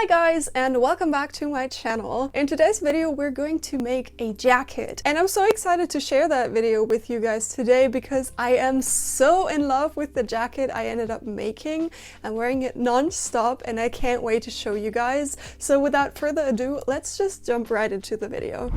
Hi guys, and welcome back to my channel. In today's video we're going to make a jacket, and I'm so excited to share that video with you guys today because I am so in love with the jacket I ended up making. I'm wearing it non-stop and I can't wait to show you guys. So without further ado, let's just jump right into the video.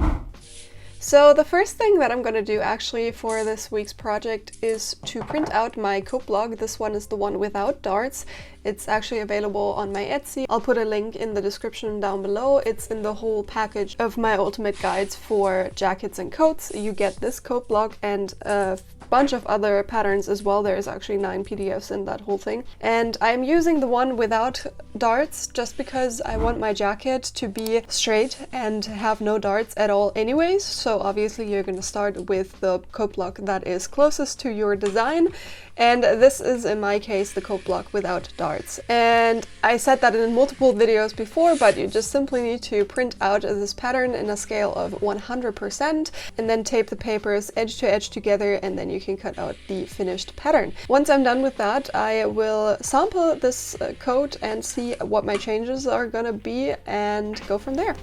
So the first thing that I'm gonna do actually for this week's project is to print out my code block. This one is the one without darts. It's actually available on my Etsy. I'll put a link in the description down below. It's in the whole package of my ultimate guides for jackets and coats. You get this code block and a bunch of other patterns as well. There's actually 9 PDFs in that whole thing. And I'm using the one without darts just because I want my jacket to be straight and have no darts at all anyways. So obviously you're going to start with the code block that is closest to your design. And this is, in my case, the code block without darts. And I said that in multiple videos before, but you just simply need to print out this pattern in a scale of 100% and then tape the papers edge to edge together, and then you can cut out the finished pattern. Once I'm done with that, I will sample this code and see what my changes are gonna be and go from there.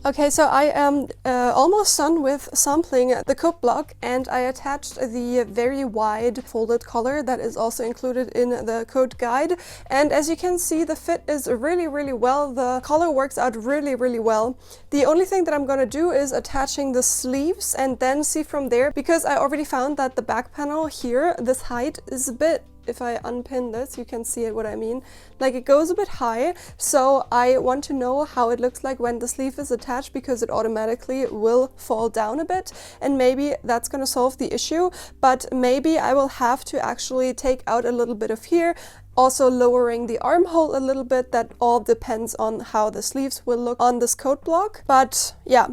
Okay, so I am almost done with sampling the code block, and I attached the very wide folded collar that is also included in the code guide. And as you can see, the fit is really well. The collar works out really well. The only thing that I'm gonna do is attaching the sleeves and then see from there, because I already found that the back panel here, this height is a bit, if I unpin this, you can see it, what I mean. Like, it goes a bit high, so I want to know how it looks like when the sleeve is attached, because it automatically will fall down a bit, and maybe that's gonna solve the issue. But maybe I will have to actually take out a little bit of here, also lowering the armhole a little bit. That all depends on how the sleeves will look on this code block. But yeah,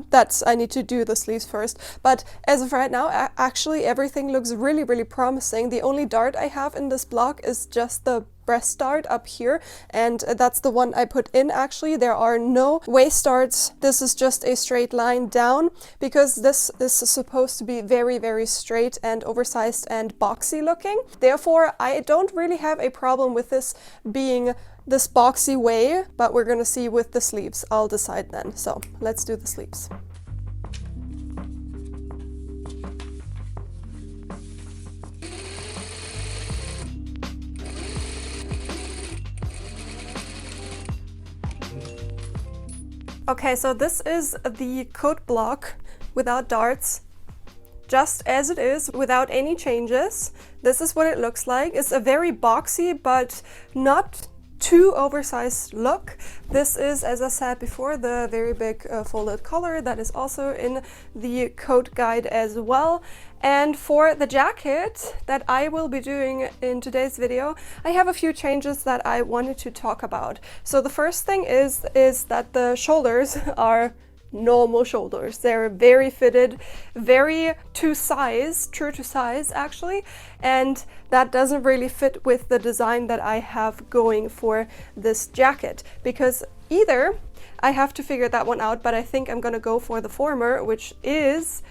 I need to do the sleeves first. But as of right now, actually everything looks really promising. The only dart I have in this block is just the breast dart up here, and that's the one I put in. Actually, there are no waist darts. This is just a straight line down, because this is supposed to be very straight and oversized and boxy looking. Therefore, I don't really have a problem with this being this boxy way, but we're gonna see with the sleeves. I'll decide then. So let's do the sleeves. Okay, so this is the code block without darts, just as it is, without any changes. This is what it looks like. It's a very boxy but not too oversized look. This is, as I said before, the very big folded collar that is also in the code guide as well. And for the jacket that I will be doing in today's video, I have a few changes that I wanted to talk about. So the first thing is that the shoulders are normal shoulders. They're very fitted, very true to size actually, and that doesn't really fit with the design that I have going for this jacket, because either I have to figure that one out, but I think I'm gonna go for the former, which is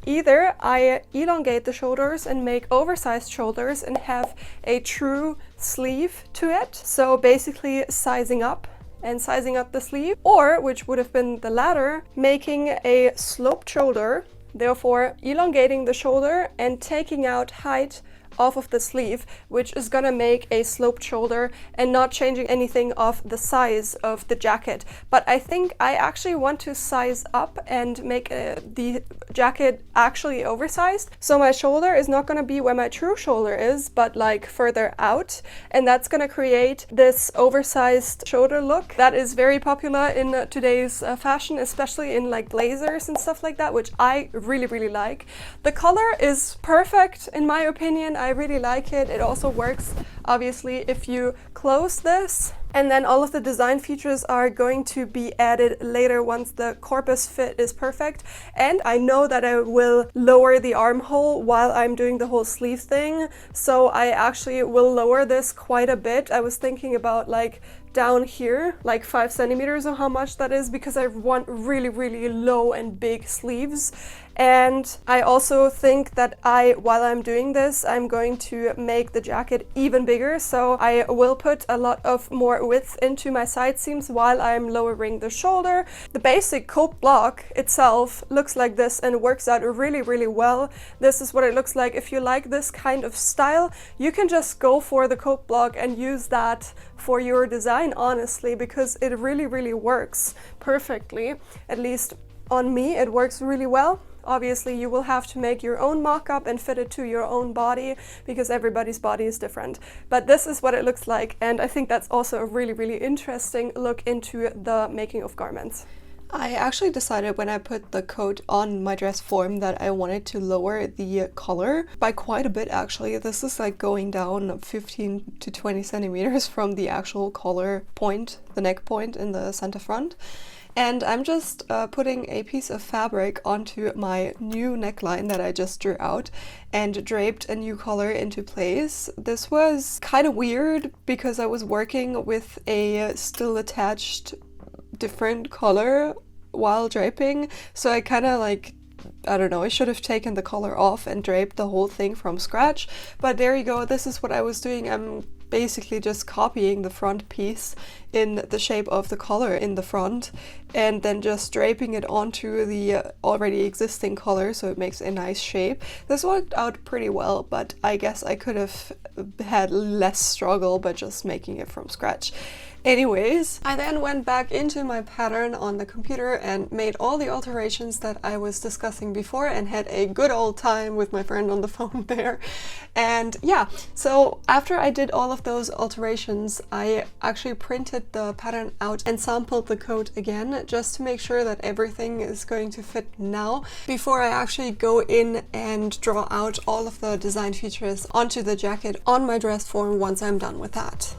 either I elongate the shoulders and make oversized shoulders and have a true sleeve to it, so basically sizing up the sleeve, or, which would have been the latter, making a sloped shoulder, therefore elongating the shoulder and taking out height off of the sleeve, which is gonna make a sloped shoulder and not changing anything of the size of the jacket. But I think I actually want to size up and make the jacket actually oversized. So my shoulder is not gonna be where my true shoulder is, but like further out. And that's gonna create this oversized shoulder look that is very popular in today's fashion, especially in like blazers and stuff like that, which I really like. The color is perfect in my opinion. I really like it. It also works obviously if you close this, and then all of the design features are going to be added later once the corpus fit is perfect. And I know that I will lower the armhole while I'm doing the whole sleeve thing, so I actually will lower this quite a bit. I was thinking about like down here, like 5 centimeters or how much that is, because I want really low and big sleeves. And I also think that while I'm doing this, I'm going to make the jacket even bigger. So I will put a lot of more width into my side seams while I'm lowering the shoulder. The basic coat block itself looks like this and works out really well. This is what it looks like. If you like this kind of style, you can just go for the coat block and use that for your design, honestly, because it really works perfectly. At least on me, it works really well. Obviously, you will have to make your own mock-up and fit it to your own body because everybody's body is different. But this is what it looks like, and I think that's also a really interesting look into the making of garments. I actually decided when I put the coat on my dress form that I wanted to lower the collar by quite a bit actually. This is like going down 15 to 20 centimeters from the actual collar point, the neck point in the center front. And I'm just putting a piece of fabric onto my new neckline that I just drew out and draped a new collar into place. This was kind of weird because I was working with a still attached different color while draping, so I kind of like, I don't know, I should have taken the collar off and draped the whole thing from scratch. But there you go, this is what I was doing. I'm basically just copying the front piece in the shape of the collar in the front and then just draping it onto the already existing collar so it makes a nice shape. This worked out pretty well, but I guess I could have had less struggle by just making it from scratch. Anyways, I then went back into my pattern on the computer and made all the alterations that I was discussing before and had a good old time with my friend on the phone there. And yeah, so after I did all of those alterations, I actually printed the pattern out and sampled the coat again just to make sure that everything is going to fit now before I actually go in and draw out all of the design features onto the jacket on my dress form once I'm done with that.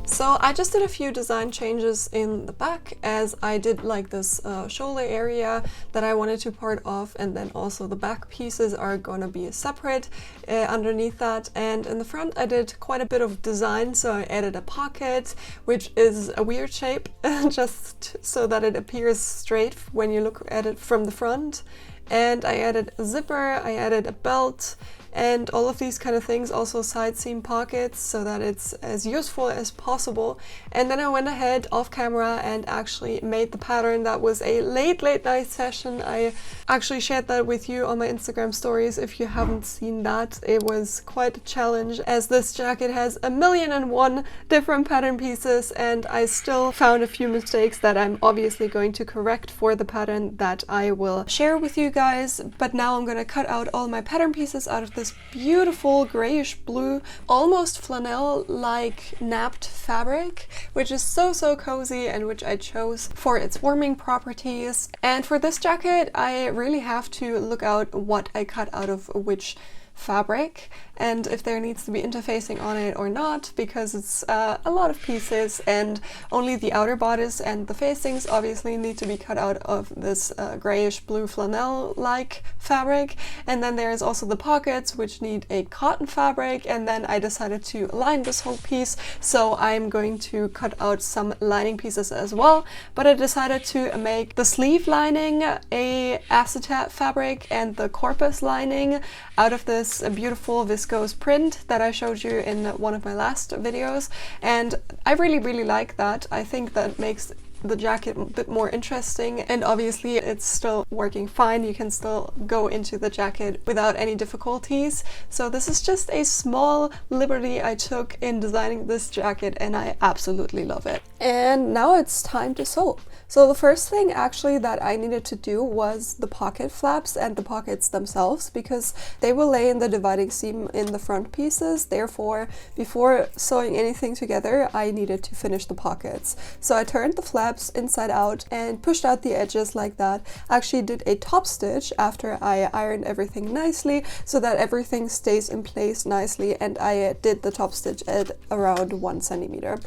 So I just did a few design changes in the back, as I did like this shoulder area that I wanted to part off, and then also the back pieces are gonna be separate underneath that. And in the front I did quite a bit of design, so I added a pocket, which is a weird shape just so that it appears straight when you look at it from the front. and I added a zipper, I added a belt, and all of these kind of things, also side seam pockets, so that it's as useful as possible. And then I went ahead off camera and actually made the pattern. That was a late night session. I actually shared that with you on my Instagram stories. If you haven't seen that, it was quite a challenge, as this jacket has 1,000,001 different pattern pieces, and I still found a few mistakes that I'm obviously going to correct for the pattern that I will share with you guys. But now I'm gonna cut out all my pattern pieces out of this beautiful grayish blue, almost flannel-like napped fabric, which is so cozy and which I chose for its warming properties. And for this jacket, I really have to look out what I cut out of which fabric and if there needs to be interfacing on it or not, because it's a lot of pieces, and only the outer bodice and the facings obviously need to be cut out of this grayish blue flannel-like fabric. And then there's also the pockets, which need a cotton fabric, and then I decided to line this whole piece, so I'm going to cut out some lining pieces as well. But I decided to make the sleeve lining a acetate fabric and the corpus lining out of this beautiful viscose print that I showed you in one of my last videos, and I really like that. I think that makes the jacket a bit more interesting, and obviously it's still working fine. You can still go into the jacket without any difficulties. So this is just a small liberty I took in designing this jacket, and I absolutely love it. And now it's time to sew. So the first thing actually that I needed to do was the pocket flaps and the pockets themselves, because they will lay in the dividing seam in the front pieces. Therefore, before sewing anything together, I needed to finish the pockets. So I turned the flaps inside out and pushed out the edges like that. I actually did a top stitch after I ironed everything nicely, so that everything stays in place nicely, and I did the top stitch at around 1 centimeter.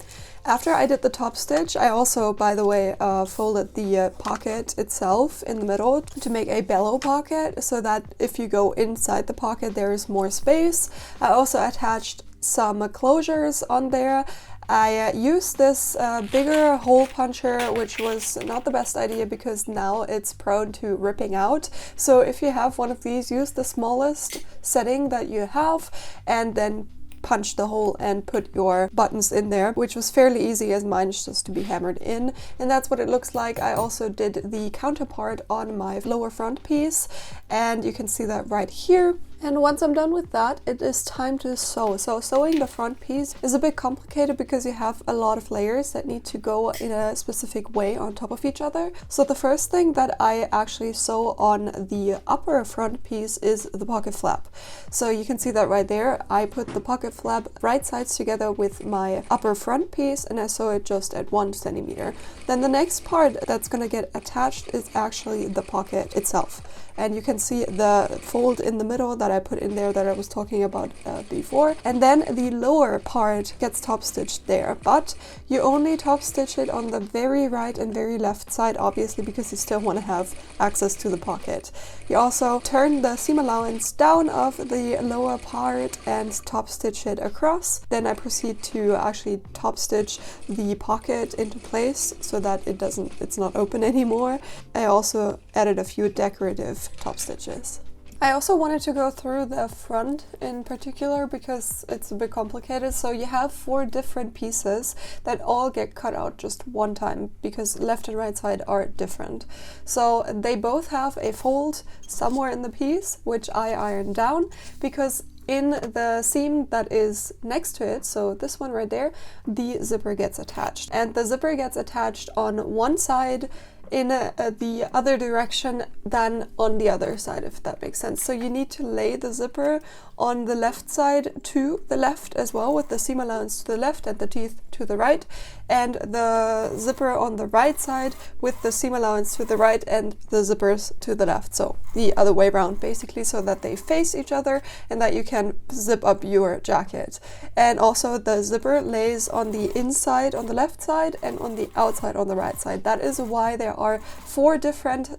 After I did the top stitch, I also, by the way, folded the pocket itself in the middle to make a bellow pocket, so that if you go inside the pocket there is more space. I also attached some closures on there. I used this bigger hole puncher, which was not the best idea because now it's prone to ripping out. So if you have one of these, use the smallest setting that you have and then punch the hole and put your buttons in there, which was fairly easy as mine is just to be hammered in, and that's what it looks like. I also did the counterpart on my lower front piece, and you can see that right here. And once I'm done with that, it is time to sew. So sewing the front piece is a bit complicated because you have a lot of layers that need to go in a specific way on top of each other. So the first thing that I actually sew on the upper front piece is the pocket flap. So you can see that right there. I put the pocket flap right sides together with my upper front piece, and I sew it just at 1 centimeter. Then the next part that's going to get attached is actually the pocket itself. And you can see the fold in the middle that I put in there that I was talking about before. And then the lower part gets top stitched there, but you only top stitch it on the very right and very left side, obviously, because you still want to have access to the pocket. You also turn the seam allowance down of the lower part and top stitch it across. Then I proceed to actually top stitch the pocket into place so that it's not open anymore. I also added a few decorative top stitches. I also wanted to go through the front in particular because it's a bit complicated. So you have 4 different pieces that all get cut out just one time because left and right side are different. So they both have a fold somewhere in the piece, which I ironed down because in the seam that is next to it, so this one right there, the zipper gets attached. And the zipper gets attached on one side in the other direction than on the other side, if that makes sense. So you need to lay the zipper on the left side to the left as well, with the seam allowance to the left and the teeth to the right, and the zipper on the right side with the seam allowance to the right and the zippers to the left. So the other way around basically, so that they face each other and that you can zip up your jacket. And also the zipper lays on the inside on the left side and on the outside on the right side. That is why there are 4 different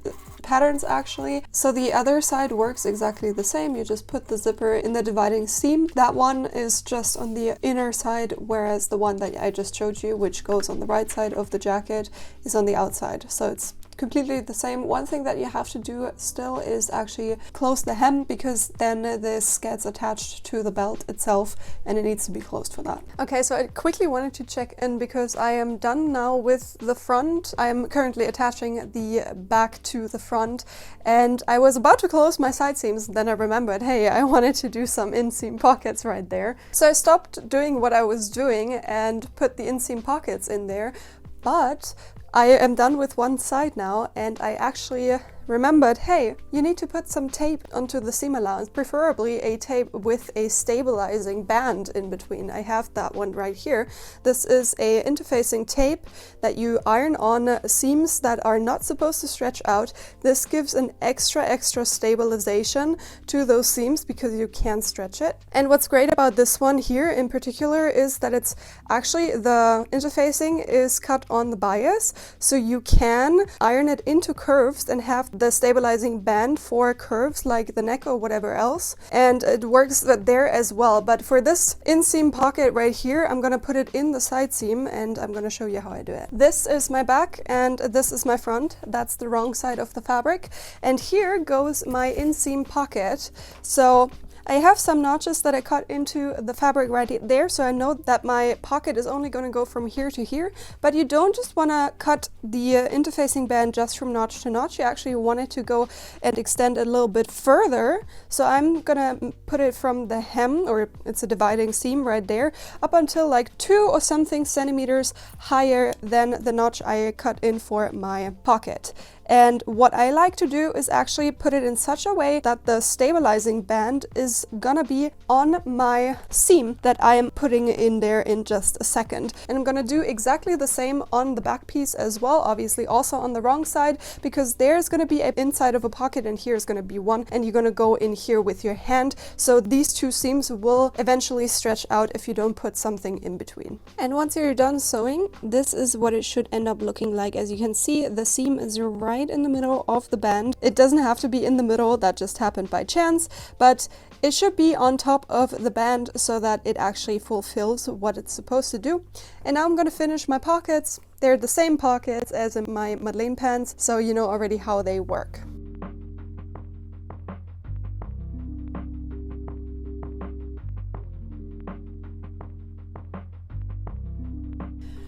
patterns actually. So the other side works exactly the same. You just put the zipper in the dividing seam. That one is just on the inner side, whereas the one that I just showed you, which goes on the right side of the jacket, is on the outside. So it's completely the same. One thing that you have to do still is actually close the hem, because then this gets attached to the belt itself and it needs to be closed for that. Okay, so I quickly wanted to check in because I am done now with the front. I am currently attaching the back to the front, and I was about to close my side seams, then I remembered, hey, I wanted to do some inseam pockets right there. So I stopped doing what I was doing and put the inseam pockets in there, but I am done with one side now, and I actually remembered, hey, you need to put some tape onto the seam allowance, preferably a tape with a stabilizing band in between. I have that one right here. This is a interfacing tape that you iron on seams that are not supposed to stretch out. This gives an extra stabilization to those seams because you can't stretch it. And what's great about this one here in particular is that it's actually, the interfacing is cut on the bias, so you can iron it into curves and have the stabilizing band for curves like the neck or whatever else, and it works there as well. But for this inseam pocket right here, I'm gonna put it in the side seam and I'm gonna show you how I do it. This is my back and this is my front. That's the wrong side of the fabric, and here goes my inseam pocket. So I have some notches that I cut into the fabric right there, so I know that my pocket is only going to go from here to here. But you don't just want to cut the interfacing band just from notch to notch. You actually want it to go and extend a little bit further. So I'm going to put it from the hem, or it's a dividing seam right there, up until like 2 or something centimeters higher than the notch I cut in for my pocket. And what I like to do is actually put it in such a way that the stabilizing band is gonna be on my seam that I am putting in there in just a second. And I'm gonna do exactly the same on the back piece as well, obviously also on the wrong side, because there's gonna be an inside of a pocket and here's gonna be one, and you're gonna go in here with your hand. So these two seams will eventually stretch out if you don't put something in between. And once you're done sewing, this is what it should end up looking like. As you can see, the seam is right in the middle of the band. It doesn't have to be in the middle, that just happened by chance, but it should be on top of the band so that it actually fulfills what it's supposed to do. And now I'm going to finish my pockets. They're the same pockets as in my Madeleine pants, so you know already how they work.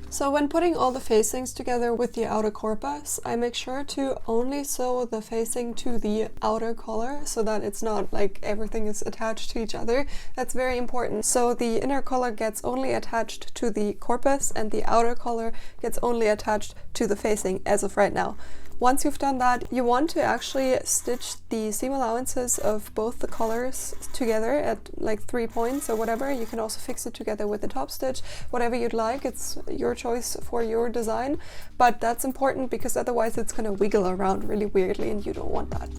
So when putting all the facings together with the outer corpus, I make sure to only sew the facing to the outer collar so that it's not like everything is attached to each other. That's very important. So the inner collar gets only attached to the corpus and the outer collar gets only attached to the facing as of right now. Once you've done that, you want to actually stitch the seam allowances of both the collars together at like 3 points or whatever. You can also fix it together with the top stitch, whatever you'd like. It's your choice for your design, but that's important because otherwise it's going to wiggle around really weirdly and you don't want that.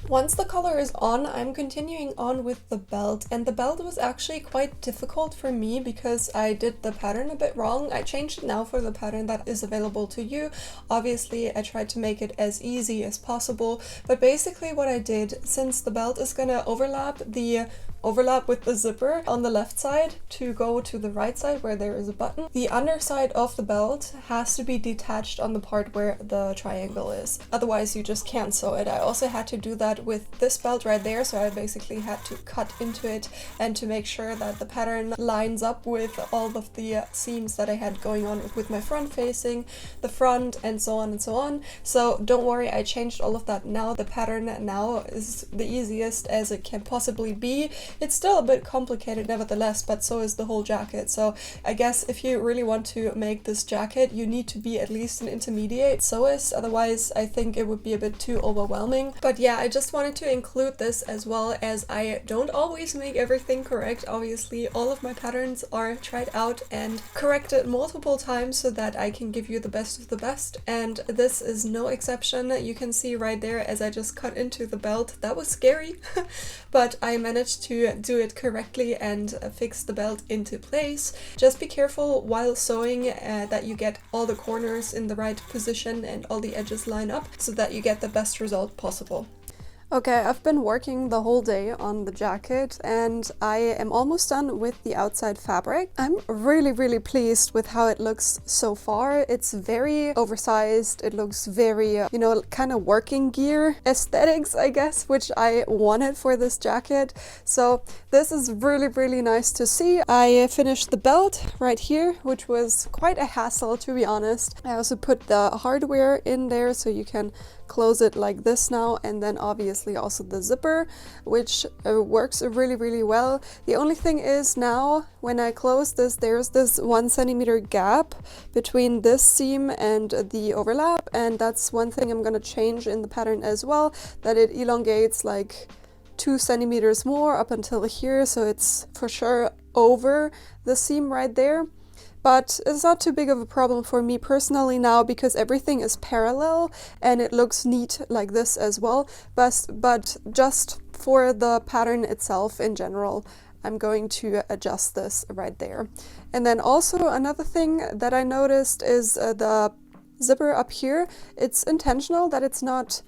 Once the collar is on, I'm continuing on with the belt, and the belt was actually quite difficult for me because I did the pattern a bit wrong. I changed it now for the pattern that is available to you. Obviously, I tried to make it as easy as possible, but basically what I did, since the belt is gonna overlap with the zipper on the left side to go to the right side where there is a button, the underside of the belt has to be detached on the part where the triangle is. Otherwise, you just can't sew it. I also had to do that with this belt right there, so I basically had to cut into it and to make sure that the pattern lines up with all of the seams that I had going on with my front facing, the front, and so on and so on. So don't worry, I changed all of that now. The pattern now is the easiest as it can possibly be. It's still a bit complicated nevertheless, but so is the whole jacket. So I guess if you really want to make this jacket, you need to be at least an intermediate sewist. Otherwise, I think it would be a bit too overwhelming. But yeah, I just wanted to include this as well, as I don't always make everything correct. Obviously, all of my patterns are tried out and corrected multiple times so that I can give you the best of the best. And this is no exception. You can see right there as I just cut into the belt. That was scary, but I managed to to do it correctly and fix the belt into place. Just be careful while sewing that you get all the corners in the right position and all the edges line up so that you get the best result possible. Okay, I've been working the whole day on the jacket and I am almost done with the outside fabric. I'm really pleased with how it looks so far. It's very oversized. It looks very, you know, kind of working gear aesthetics, I guess, which I wanted for this jacket. So this is really nice to see. I finished the belt right here, which was quite a hassle, to be honest. I also put the hardware in there so you can close it like this now, and then obviously also the zipper, which works really well. The only thing is now when I close this, there's this 1 centimeter gap between this seam and the overlap, and that's one thing I'm gonna change in the pattern as well, that it elongates like 2 centimeters more up until here, so it's for sure over the seam right there. But it's not too big of a problem for me personally now because everything is parallel and it looks neat like this as well. But just for the pattern itself in general, I'm going to adjust this right there. And then also another thing that I noticed is the zipper up here. It's intentional that it's not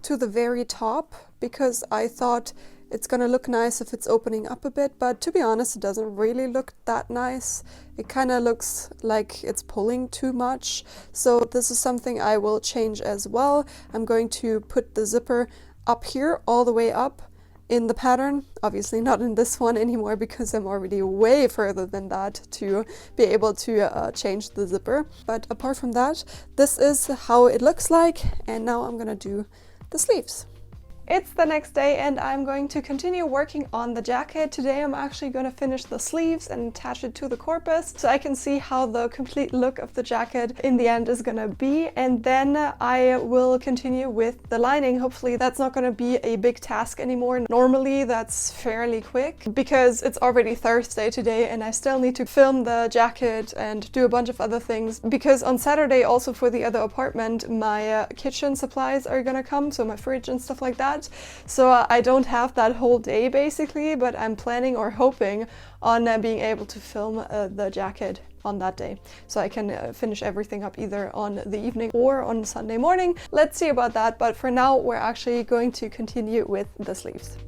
to the very top because I thought it's gonna look nice if it's opening up a bit, but to be honest, it doesn't really look that nice. It kind of looks like it's pulling too much. So this is something I will change as well. I'm going to put the zipper up here, all the way up in the pattern. Obviously not in this one anymore because I'm already way further than that to be able to change the zipper. But apart from that, this is how it looks like. And now I'm gonna do the sleeves. It's the next day and I'm going to continue working on the jacket. Today I'm actually going to finish the sleeves and attach it to the corpus so I can see how the complete look of the jacket in the end is going to be, and then I will continue with the lining. Hopefully that's not going to be a big task anymore. Normally that's fairly quick because it's already Thursday today and I still need to film the jacket and do a bunch of other things because on Saturday also for the other apartment my kitchen supplies are going to come, so my fridge and stuff like that. So I don't have that whole day basically, but I'm planning or hoping on being able to film the jacket on that day. So I can finish everything up either on the evening or on Sunday morning. Let's see about that, but for now we're actually going to continue with the sleeves.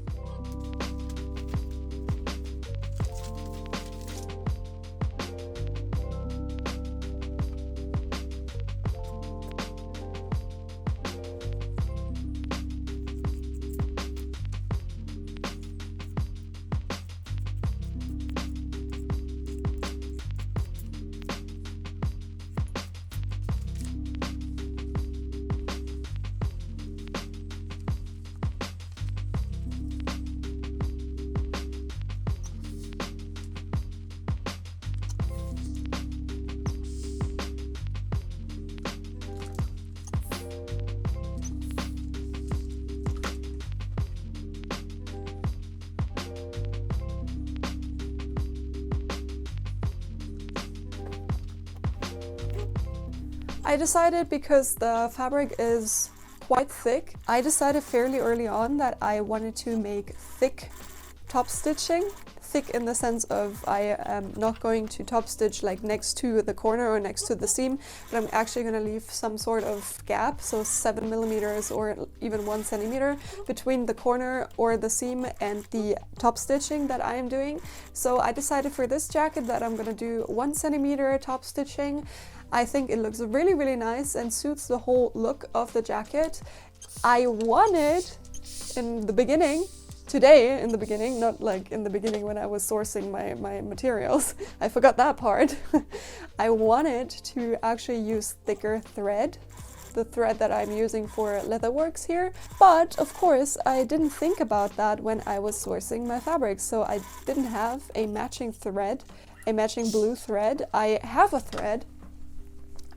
I decided, because the fabric is quite thick, I decided fairly early on that I wanted to make thick top stitching. Thick in the sense of I am not going to top stitch like next to the corner or next to the seam, but I'm actually going to leave some sort of gap, so 7 millimeters or even 1 centimeter between the corner or the seam and the top stitching that I am doing. So I decided for this jacket that I'm going to do 1 centimeter top stitching. I think it looks really nice and suits the whole look of the jacket. I wanted in the beginning, today in the beginning, not like in the beginning when I was sourcing my materials, I forgot that part. I wanted to actually use thicker thread, the thread that I'm using for Leatherworks here, but of course I didn't think about that when I was sourcing my fabrics, so I didn't have a matching thread, a matching blue thread. I have a thread,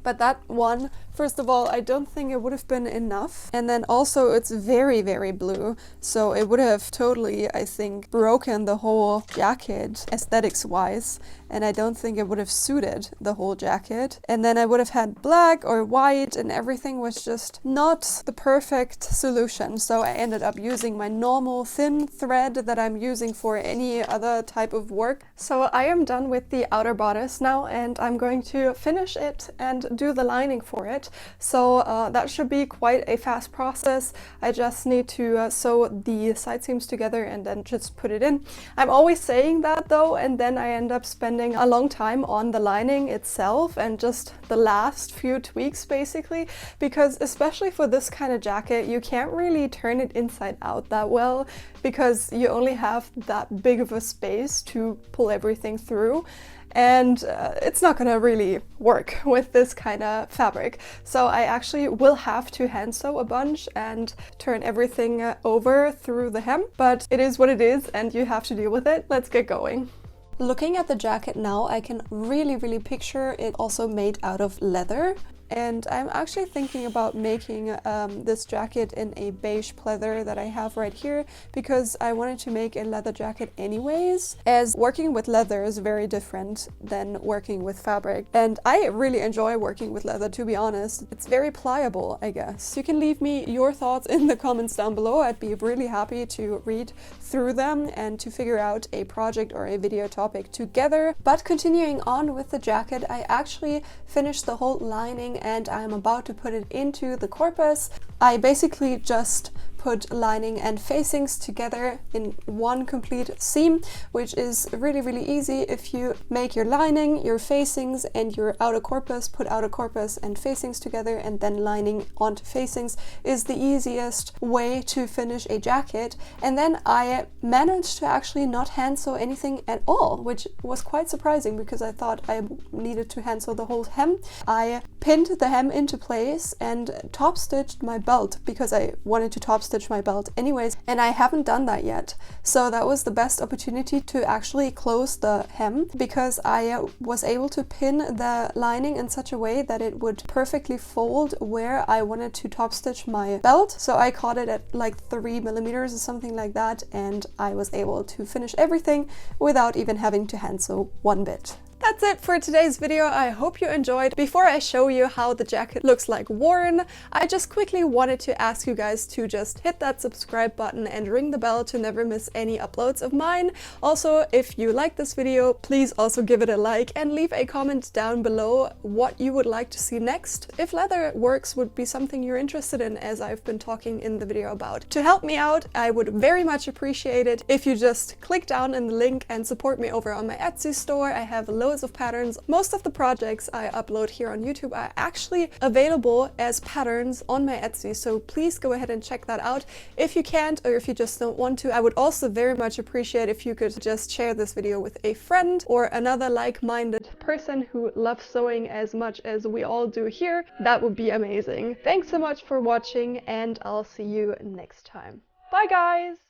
But that one, first of all, I don't think it would have been enough. And then also it's very, very blue. So it would have totally, I think, broken the whole jacket aesthetics wise. And I don't think it would have suited the whole jacket. And then I would have had black or white and everything was just not the perfect solution. So I ended up using my normal thin thread that I'm using for any other type of work. So I am done with the outer bodice now and I'm going to finish it and do the lining for it. So that should be quite a fast process. I just need to sew the side seams together and then just put it in. I'm always saying that though, and then I end up spending a long time on the lining itself and just the last few tweaks basically, because especially for this kind of jacket you can't really turn it inside out that well because you only have that big of a space to pull everything through. And it's not gonna really work with this kind of fabric. So I actually will have to hand sew a bunch and turn everything over through the hem, but it is what it is and you have to deal with it. Let's get going. Looking at the jacket now, I can really picture it also made out of leather. And I'm actually thinking about making this jacket in a beige pleather that I have right here because I wanted to make a leather jacket anyways, as working with leather is very different than working with fabric. And I really enjoy working with leather, to be honest. It's very pliable, I guess. You can leave me your thoughts in the comments down below. I'd be really happy to read through them and to figure out a project or a video topic together. But continuing on with the jacket, I actually finished the whole lining and I'm about to put it into the corpus. I basically just put lining and facings together in one complete seam, which is really easy. If you make your lining, your facings and your outer corpus, put outer corpus and facings together and then lining onto facings is the easiest way to finish a jacket. And then I managed to actually not hand sew anything at all, which was quite surprising because I thought I needed to hand sew the whole hem. I pinned the hem into place and top stitched my belt because I wanted to top stitch my belt anyways, and I haven't done that yet. So that was the best opportunity to actually close the hem because I was able to pin the lining in such a way that it would perfectly fold where I wanted to top stitch my belt. So I caught it at like 3 millimeters or something like that, and I was able to finish everything without even having to hand sew one bit. That's it for today's video. I hope you enjoyed. Before I show you how the jacket looks like worn, I just quickly wanted to ask you guys to just hit that subscribe button and ring the bell to never miss any uploads of mine. Also, if you like this video, please also give it a like and leave a comment down below what you would like to see next. If leather works would be something you're interested in, as I've been talking in the video about. To help me out, I would very much appreciate it if you just click down in the link and support me over on my Etsy store. I have loads of patterns. Most of the projects I upload here on YouTube are actually available as patterns on my Etsy, so please go ahead and check that out. If you can't, or if you just don't want to, I would also very much appreciate if you could just share this video with a friend or another like-minded person who loves sewing as much as we all do here. That would be amazing. Thanks so much for watching and I'll see you next time. Bye guys!